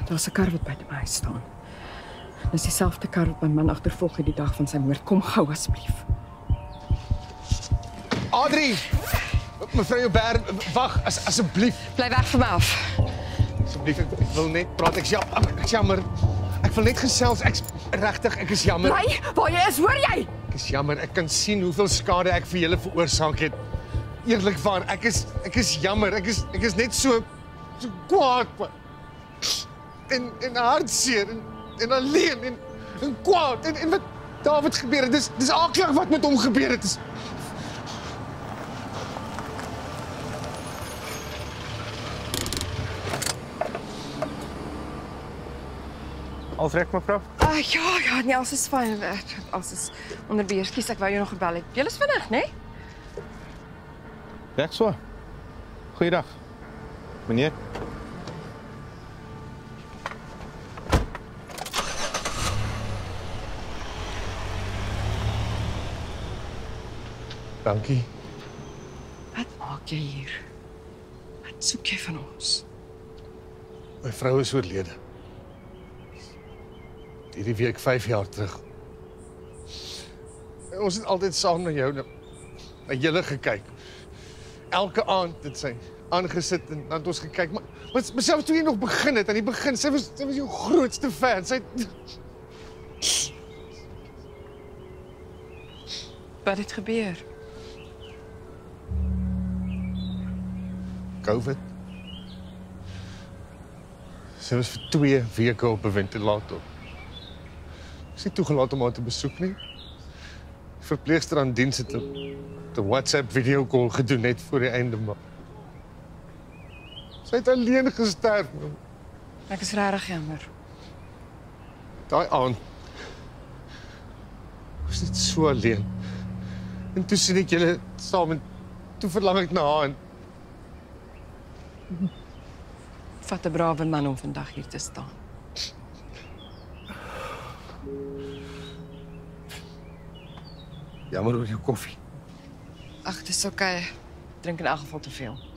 Daar's 'n kar wat buite my huis staan. Dis dieselfde kar wat my man agtervolg het die dag van sy moord. Kom gou asseblief. Adri! Mevrou Joubert, wag, asseblief. Bly weg van my af. Asseblief, ek wil net praat. Ek's jammer. Ek wil net gesels. Ek is jammer. Bly waar jy is, hoor jy? Ek is jammer. Ek kan sien hoeveel skade ek vir julle veroorsaak het. Eerlikwaar, ek is jammer. Ek is net so kwaad. En hartseer en alleen en kwaad en wat David gebeur het. Dis aklig wat met hom gebeur het. Alles reg, mevrou? Ja, nee, alles is fyn. Alles is onder beheer. Skus, ek wou jou nog gebel het. Jy is vinnig, né? Reg so. Goeiedag. Meneer. Dankie. Wat maak jy hier? Wat soek jy van ons? My vrou is oorlede. Hierdie week 5 jaar terug. En ons het altyd saam na jou, na julle gekyk. Elke aand het sy aangesit en dan het ons gekyk. Maar selfs toe jy nog begin het, aan die begin, sy was jou grootste fan. Wat het gebeur? COVID. Sy was vir 2 weke op 'n ventilator. Ek is nie toegelaat om haar te besoek nie. Die verpleegster aan diens het 'n WhatsApp videocall gedoen net voor die einde, maar sy het alleen gesterf. Ek is regtig jammer. Daai aand was dit so alleen. En toe sien ek julle saam en toe verlang ek na haar. En Vat 'n brawe man om vandag hier te staan. Jammer oor jou koffie. Ag, dis oké. Drink in elk geval te veel.